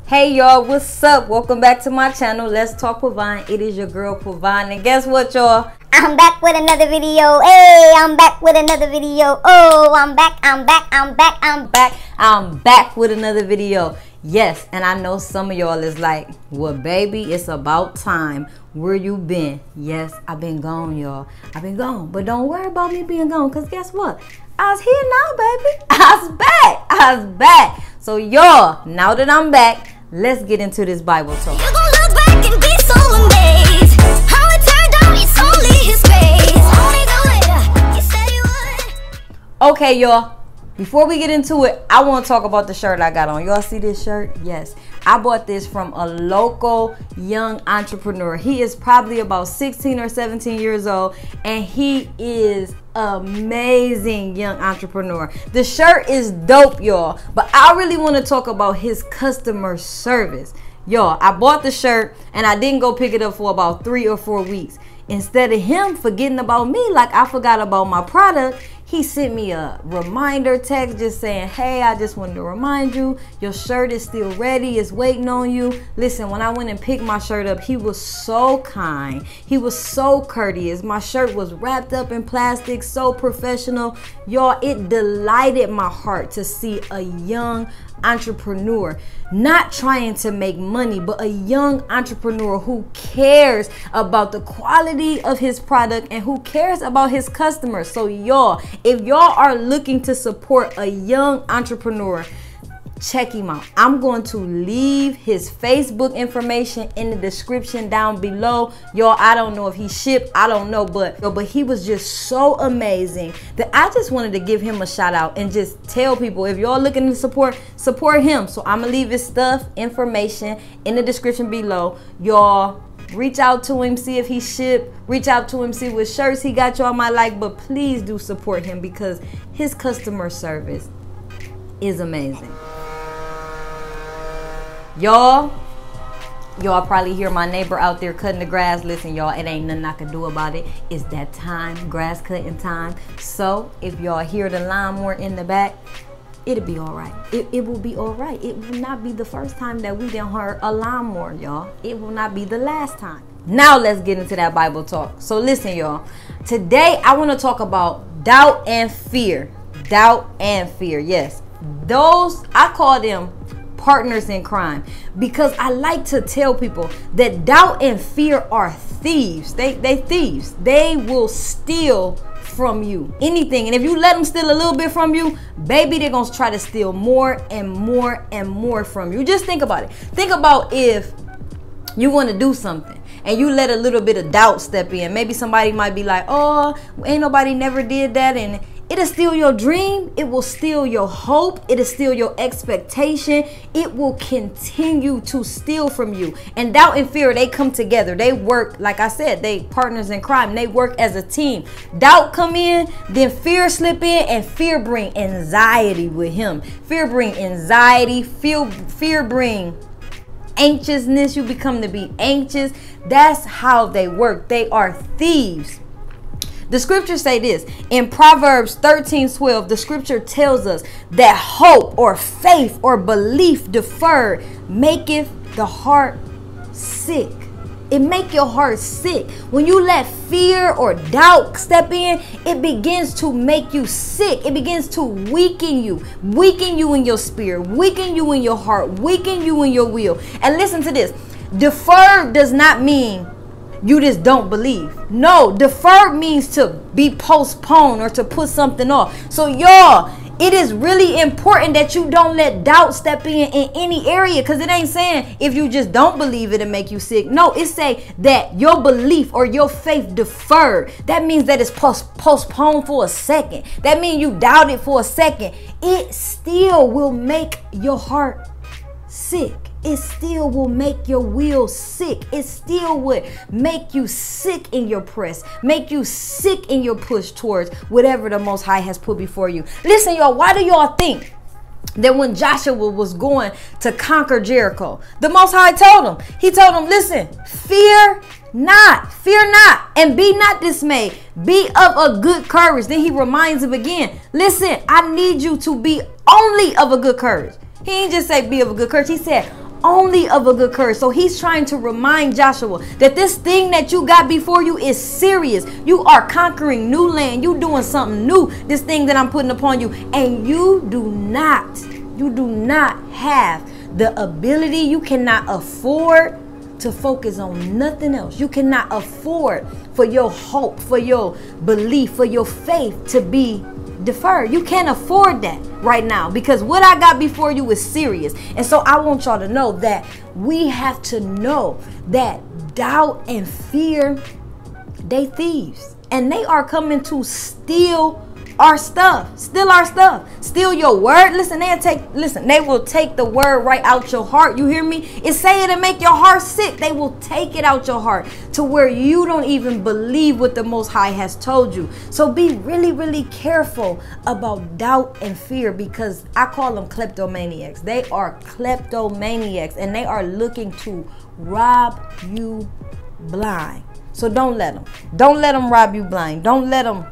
Hey y'all, what's up? Welcome back to my channel. Let's talk quavonne. It is your girl quavonne, and guess what, y'all? I'm back with another video. Hey, I'm back with another video. Oh, I'm back with another video. Yes, and I know some of y'all is like, well, baby, it's about time. Where you been? Yes, I've been gone, y'all. I've been gone, but don't worry about me being gone, because guess what? I was here now, baby. I was back. So y'all, now that I'm back, let's get into this Bible talk. You're gonna look back and be so amazed. How it turned out, it's only his grace. Only the way he said he would. Okay, y'all. Before we get into it, I want to talk about the shirt I got on. Y'all see this shirt? Yes. I bought this from a local young entrepreneur. He is probably about 16 or 17 years old, and he is amazing young entrepreneur. The shirt is dope, y'all, but I really want to talk about his customer service. Y'all, I bought the shirt and I didn't go pick it up for about 3 or 4 weeks. Instead of him forgetting about me like I forgot about my product, he sent me a reminder text just saying, hey, I just wanted to remind you, your shirt is still ready. It's waiting on you. Listen, when I went and picked my shirt up, he was so kind. He was so courteous. My shirt was wrapped up in plastic, so professional. Y'all, it delighted my heart to see a young entrepreneur not trying to make money, but a young entrepreneur who cares about the quality of his product and who cares about his customers. So y'all, if y'all are looking to support a young entrepreneur, check him out. I'm going to leave his Facebook information in the description down below. Y'all, I don't know if he shipped, I don't know, but he was just so amazing that I just wanted to give him a shout out and just tell people, if y'all looking to support him. So I'm gonna leave his information in the description below. Y'all reach out to him, see if he shipped, reach out to him, see what shirts he got y'all might like, but please do support him because his customer service is amazing. Y'all probably hear my neighbor out there cutting the grass. Listen, y'all, it ain't nothing I can do about it. It's that time, grass cutting time. So if y'all hear the lawnmower in the back, it'll be all right. It will be all right. It will not be the first time that we done heard a lawnmower, y'all. It will not be the last time. Now let's get into that Bible talk. So listen, y'all. Today I want to talk about doubt and fear. Doubt and fear. Yes. Those, I call them partners in crime, because I like to tell people that doubt and fear are thieves. They thieves. They will steal from you anything, and if you let them steal a little bit from you, baby, they're gonna try to steal more and more and more from you. Just think about it. Think about if you want to do something and you let a little bit of doubt step in. Maybe somebody might be like, oh, ain't nobody never did that, and it'll steal your dream. It will steal your hope. It'll steal your expectation. It will continue to steal from you. And doubt and fear, they come together. They work, like I said, they partners in crime. They work as a team. Doubt come in, then fear slip in, and fear bring anxiety with him. Fear bring anxiety. Fear bring anxiousness. You become to be anxious. That's how they work. They are thieves. The scriptures say this in Proverbs 13:12. The scripture tells us that hope or faith or belief deferred maketh the heart sick. It make your heart sick. When you let fear or doubt step in, it begins to make you sick. It begins to weaken you in your spirit, weaken you in your heart, weaken you in your will. And listen to this. Deferred does not mean you just don't believe. No, deferred means to be postponed or to put something off. So y'all, it is really important that you don't let doubt step in any area, because it ain't saying if you just don't believe it'll make you sick. No, it say that your belief or your faith deferred. That means that it's postponed for a second. That means you doubt it for a second. It still will make your heart sick. It still will make your will sick. It still would make you sick in your press, make you sick in your push towards whatever the Most High has put before you. Listen, y'all, why do y'all think that when Joshua was going to conquer Jericho, the Most High told him, listen, fear not, and be not dismayed. Be of a good courage. Then he reminds him again, listen, I need you to be only of a good courage. He didn't just say be of a good courage. He said only of a good courage. So he's trying to remind Joshua that this thing that you got before you is serious. You are conquering new land. You doing something new. This thing that I'm putting upon you. And you do not have the ability. You cannot afford to focus on nothing else. You cannot afford for your hope, for your belief, for your faith to be deferred. You can't afford that right now, because what I got before you is serious. And so I want y'all to know that we have to know that doubt and fear, they thieves, and they are coming to steal our stuff, steal your word. Listen, they will take the word right out your heart. You hear me? It's saying to make your heart sick. They will take it out your heart to where you don't even believe what the Most High has told you. So be really, really careful about doubt and fear, because I call them kleptomaniacs. They are kleptomaniacs, and they are looking to rob you blind. So don't let them rob you blind. Don't let them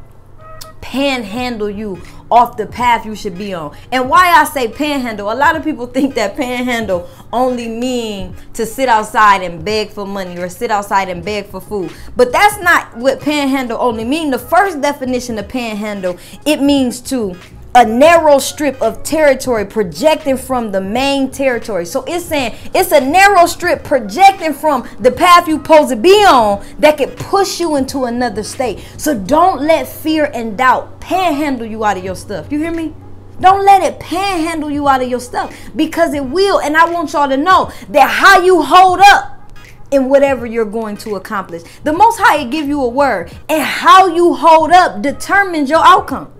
panhandle you off the path you should be on. And why I say panhandle, a lot of people think that panhandle only mean to sit outside and beg for money or sit outside and beg for food. But that's not what panhandle only mean. The first definition of panhandle, it means to a narrow strip of territory projecting from the main territory. So it's saying it's a narrow strip projecting from the path you're supposed to be on that could push you into another state. So don't let fear and doubt panhandle you out of your stuff. You hear me? Don't let it panhandle you out of your stuff, because it will. And I want y'all to know that how you hold up in whatever you're going to accomplish, the Most High will give you a word, and how you hold up determines your outcome.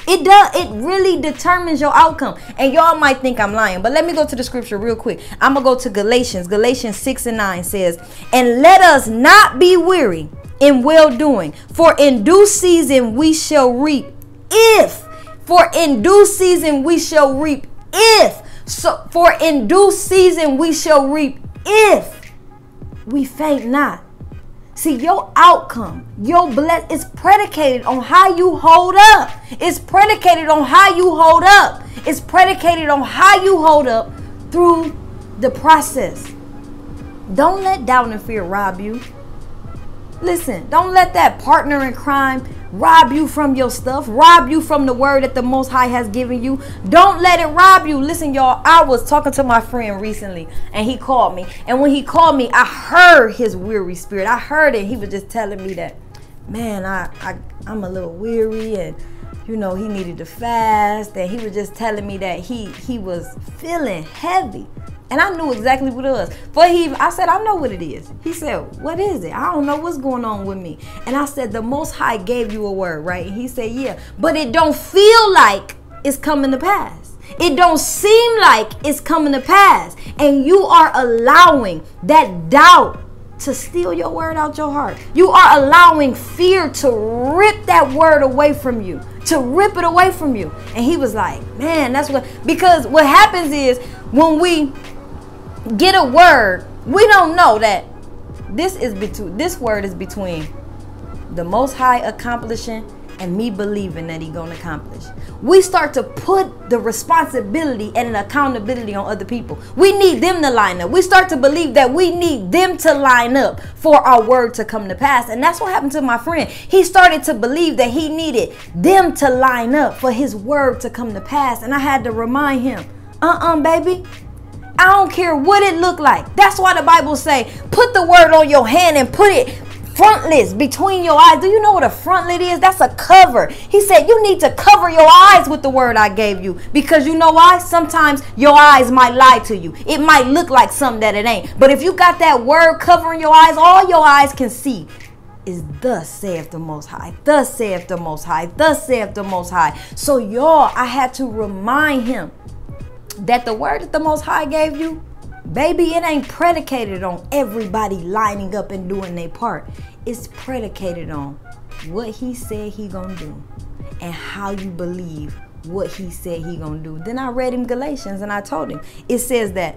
It does. It really determines your outcome. And y'all might think I'm lying, but let me go to the scripture real quick. I'm going to go to Galatians. Galatians 6:9 says, "And let us not be weary in well-doing, for in due season we shall reap if." For in due season we shall reap if. So for in due season we shall reap if we faint not. See, your outcome, your bless is predicated on how you hold up. It's predicated on how you hold up. It's predicated on how you hold up through the process. Don't let doubt and fear rob you. Listen, don't let that partner in crime rob you from your stuff, rob you from the word that the Most High has given you. Don't let it rob you. Listen, y'all, I was talking to my friend recently, and he called me. And when he called me, I heard his weary spirit. I heard it. He was just telling me that, man, I'm a little weary, and you know, he needed to fast. And he was just telling me that he was feeling heavy. And I knew exactly what it was. But I said, I know what it is. He said, what is it? I don't know what's going on with me. And I said, the Most High gave you a word, right? And he said, yeah, but it don't feel like it's coming to pass. It don't seem like it's coming to pass. And you are allowing that doubt to steal your word out your heart. You are allowing fear to rip that word away from you, to rip it away from you. And he was like, man, that's what, because what happens is when we get a word, we don't know that this word is between the Most High accomplishing and me believing that He's gonna accomplish. We start to put the responsibility and an accountability on other people. We need them to line up. We start to believe that we need them to line up for our word to come to pass. And that's what happened to my friend. He started to believe that he needed them to line up for his word to come to pass. And I had to remind him, baby, I don't care what it looked like. That's why the Bible say, put the word on your hand and put it frontlets between your eyes. Do you know what a frontlet is? That's a cover. He said you need to cover your eyes with the word I gave you, because you know why? Sometimes your eyes might lie to you. It might look like something that it ain't. But if you got that word covering your eyes, all your eyes can see is thus saith the Most High. Thus saith the Most High. Thus saith the Most High. So y'all, I had to remind him that the word that the Most High gave you, baby, it ain't predicated on everybody lining up and doing their part. It's predicated on what He said He gonna do and how you believe what He said He gonna do. Then I read him Galatians and I told him, it says that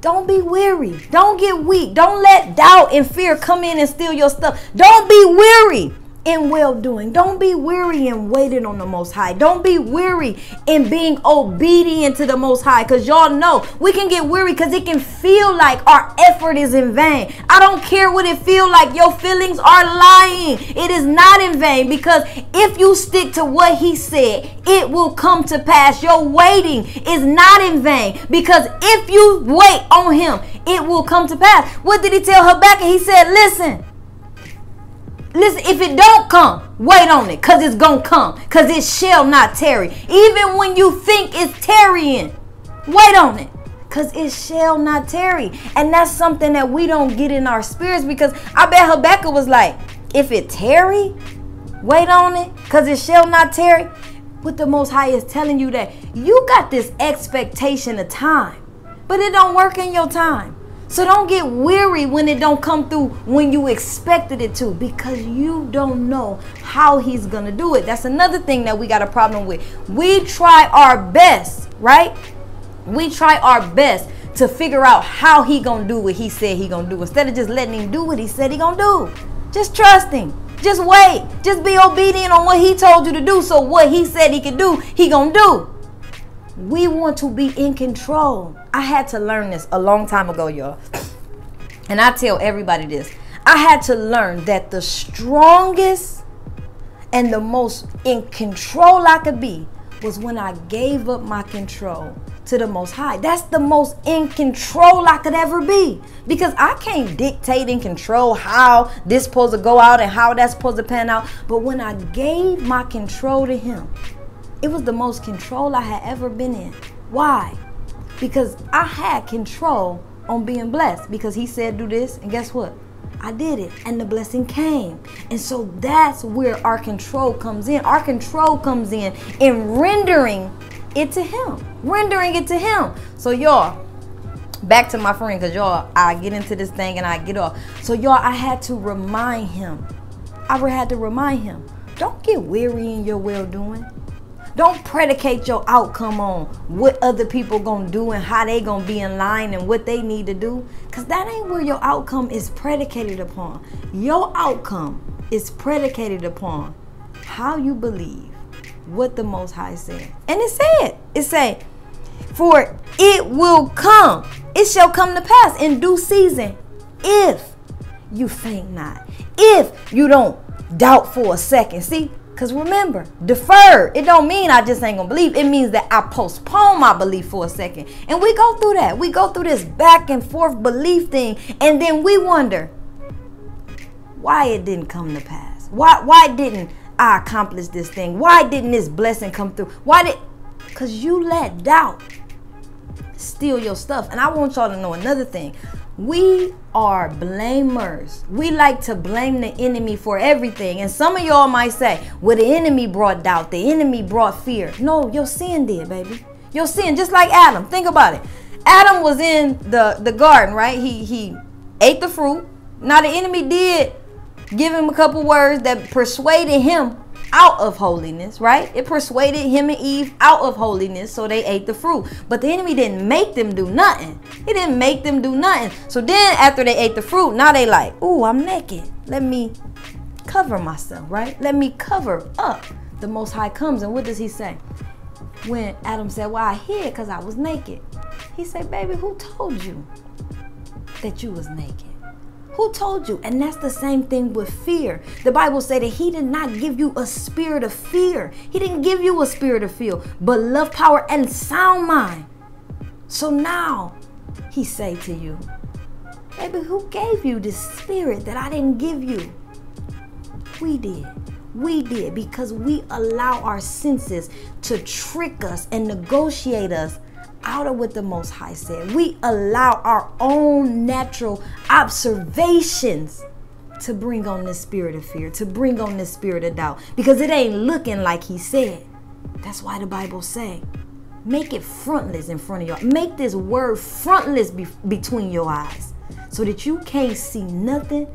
don't be weary, don't get weak, don't let doubt and fear come in and steal your stuff. Don't be weary in well-doing. Don't be weary in waiting on the Most High. Don't be weary in being obedient to the Most High. Because y'all know we can get weary because it can feel like our effort is in vain. I don't care what it feels like. Your feelings are lying. It is not in vain, because if you stick to what he said, it will come to pass. Your waiting is not in vain, because if you wait on him, it will come to pass. What did he tell Habakkuk? He said, listen, if it don't come, wait on it, because it's going to come, because it shall not tarry. Even when you think it's tarrying, wait on it, because it shall not tarry. And that's something that we don't get in our spirits, because I bet Habakkuk was like, if it tarry, wait on it, because it shall not tarry. What the Most High is telling you, that you got this expectation of time, but it don't work in your time. So don't get weary when it don't come through when you expected it to, because you don't know how he's going to do it. That's another thing that we got a problem with. We try our best, right? We try our best to figure out how he going to do what he said he going to do, instead of just letting him do what he said he going to do. Just trust him. Just wait. Just be obedient on what he told you to do. So what he said he could do, he going to do. We want to be in control. I had to learn this a long time ago, y'all. And I tell everybody this. I had to learn that the strongest and the most in control I could be was when I gave up my control to the Most High. That's the most in control I could ever be, because I can't dictate and control how this supposed to go out and how that's supposed to pan out. But when I gave my control to him, it was the most control I had ever been in. Why? Because I had control on being blessed, because he said do this, and guess what? I did it, and the blessing came. And so that's where our control comes in. Our control comes in rendering it to him. Rendering it to him. So y'all, back to my friend, because y'all, I get into this thing and I get off. So y'all, I had to remind him. Don't get weary in your well-doing. Don't predicate your outcome on what other people gonna do and how they gonna be in line and what they need to do, because that ain't where your outcome is predicated upon. Your outcome is predicated upon how you believe what the Most High said. And it said, for it will come, it shall come to pass in due season, if you faint not, if you don't doubt for a second. See, because remember, defer, it don't mean I just ain't gonna believe. It means that I postpone my belief for a second. And we go through that. We go through this back and forth belief thing, and then we wonder why it didn't come to pass. Why didn't I accomplish this thing? Why didn't this blessing come through? Because you let doubt steal your stuff. And I want y'all to know another thing. We are blamers. We like to blame the enemy for everything. And some of y'all might say, well, the enemy brought doubt. The enemy brought fear. No, your sin did, baby. Your sin, just like Adam. Think about it. Adam was in the garden, right? He ate the fruit. Now the enemy did give him a couple words that persuaded him out of holiness, right? It persuaded him and Eve out of holiness, so they ate the fruit. But the enemy didn't make them do nothing. He didn't make them do nothing. So then after they ate the fruit, now they like, ooh, I'm naked. Let me cover myself, right? Let me cover up. The Most High comes, and what does he say? When Adam said, well, I hid because I was naked. He said, baby, who told you that you was naked? Who told you? And that's the same thing with fear. The Bible said that he did not give you a spirit of fear. He didn't give you a spirit of fear, but love, power, and sound mind. So now he say to you, baby, who gave you this spirit that I didn't give you? We did. We did, because we allow our senses to trick us and negotiate us out of what the Most High said. We allow our own natural observations to bring on this spirit of fear, to bring on this spirit of doubt, because it ain't looking like he said. That's why the Bible say, make it frontless in front of y'all. Make this word frontless between your eyes, so that you can't see nothing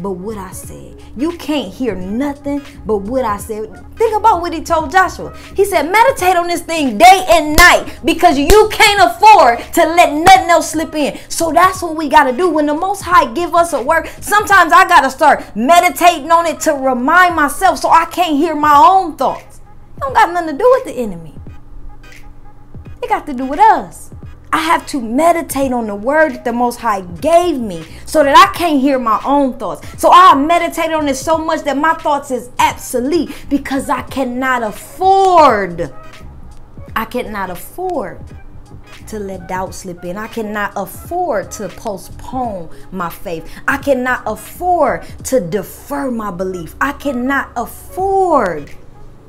but what I said. You can't hear nothing but what I said. Think about what he told Joshua. He said, meditate on this thing day and night, because you can't afford to let nothing else slip in. So that's what we got to do. When the Most High give us a word, sometimes I got to start meditating on it to remind myself so I can't hear my own thoughts. It don't got nothing to do with the enemy. It got to do with us. I have to meditate on the word that the Most High gave me so that I can't hear my own thoughts. So I meditate on it so much that my thoughts is obsolete, because I cannot afford to let doubt slip in. I cannot afford to postpone my faith. I cannot afford to defer my belief. I cannot afford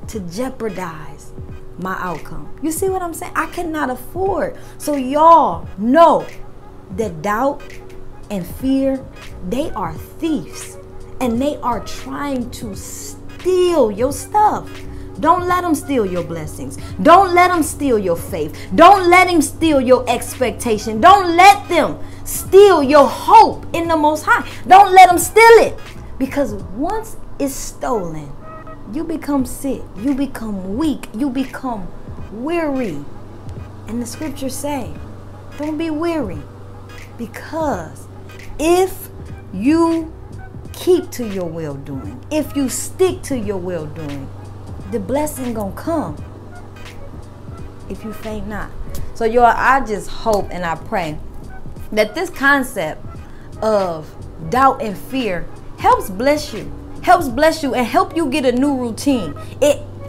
to jeopardize my outcome. You see what I'm saying? I cannot afford. So y'all know that doubt and fear, they are thieves, and they are trying to steal your stuff. Don't let them steal your blessings. Don't let them steal your faith. Don't let them steal your expectation. Don't let them steal your hope in the Most High. Don't let them steal it, because once it's stolen, you become sick, you become weak, you become weary. And the scriptures say, don't be weary, because if you keep to your well-doing, if you stick to your well-doing, the blessing gonna come if you faint not. So y'all, I just hope and I pray that this concept of doubt and fear helps bless you and help you get a new routine.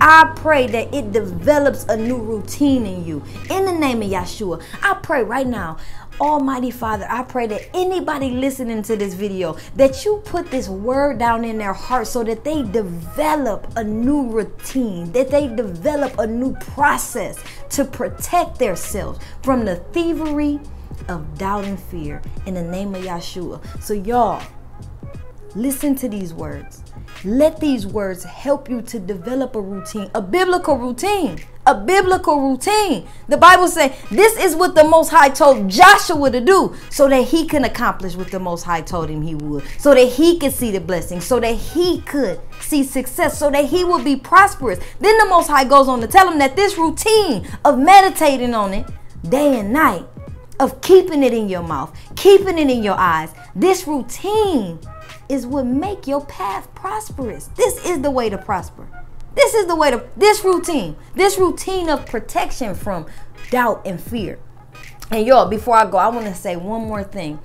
I pray that it develops a new routine in you. In the name of Yeshua, I pray right now, Almighty Father, I pray that anybody listening to this video, that you put this word down in their heart so that they develop a new routine, that they develop a new process to protect themselves from the thievery of doubt and fear, in the name of Yeshua. So y'all, listen to these words. Let these words help you to develop a routine, a biblical routine, a biblical routine. The Bible says this is what the Most High told Joshua to do so that he can accomplish what the Most High told him he would, so that he could see the blessing, so that he could see success, so that he would be prosperous. Then the Most High goes on to tell him that this routine of meditating on it day and night, of keeping it in your mouth, keeping it in your eyes, this routine is what make your path prosperous. This is the way to prosper. This is the way to, this routine of protection from doubt and fear. And y'all, before I go, I want to say one more thing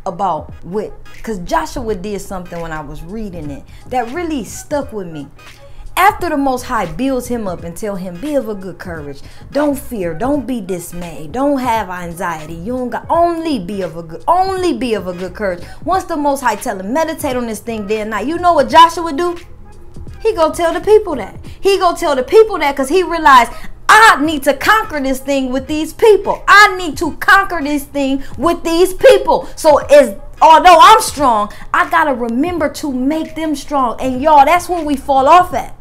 about because Joshua did something when I was reading it that really stuck with me. After the Most High builds him up and tell him, be of a good courage. Don't fear. Don't be dismayed. Don't have anxiety. You don't got, only be of a good courage. Once the Most High tell him, meditate on this thing day and night, you know what Joshua do? He go tell the people that. He go tell the people that because he realized, I need to conquer this thing with these people. I need to conquer this thing with these people. So although I'm strong, I got to remember to make them strong. And y'all, that's where we fall off at.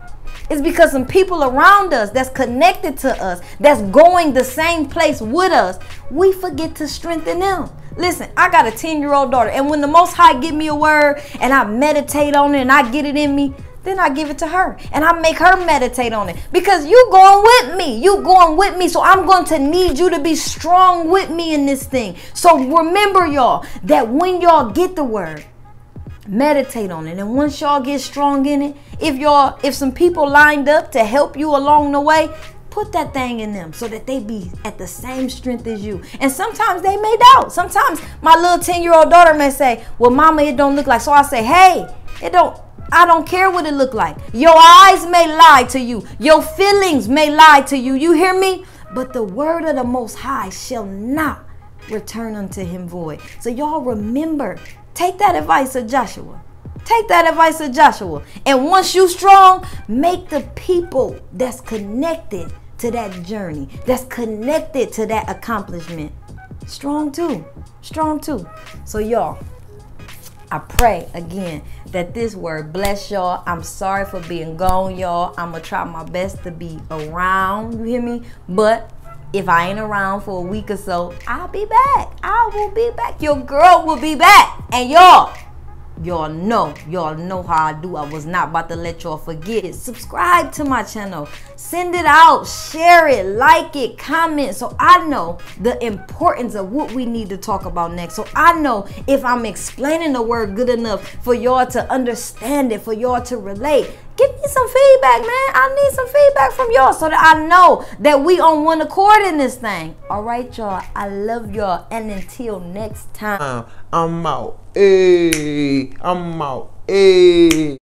It's because some people around us that's connected to us, that's going the same place with us, we forget to strengthen them. Listen, I got a 10-year-old daughter, and when the Most High give me a word and I meditate on it and I get it in me, then I give it to her and I make her meditate on it, because you going with me. You going with me. So I'm going to need you to be strong with me in this thing. So remember, y'all, that when y'all get the word, meditate on it. And once y'all get strong in it, if some people lined up to help you along the way, put that thing in them so that they be at the same strength as you. And sometimes they may doubt. Sometimes my little 10-year-old daughter may say, well, mama, it don't look like. So I say, hey, I don't care what it look like. Your eyes may lie to you. Your feelings may lie to you. You hear me? But the word of the Most High shall not return unto him void. So y'all remember, take that advice of Joshua. Take that advice of Joshua. And once you strong, make the people that's connected to that journey, that's connected to that accomplishment, strong too. Strong too. So y'all, I pray again that this word bless y'all. I'm sorry for being gone, y'all. I'm going to try my best to be around. You hear me? But if I ain't around for a week or so, I'll be back. I will be back. Your girl will be back. And y'all, Y'all know how I do. I was not about to let y'all forget it. Subscribe to my channel. Send it out. Share it. Like it. Comment. So I know the importance of what we need to talk about next. So I know if I'm explaining the word good enough for y'all to understand it, for y'all to relate. Give me some feedback, man. I need some feedback from y'all so that I know that we on one accord in this thing. All right, y'all. I love y'all. And until next time. I'm out. Hey, I'm out. Hey.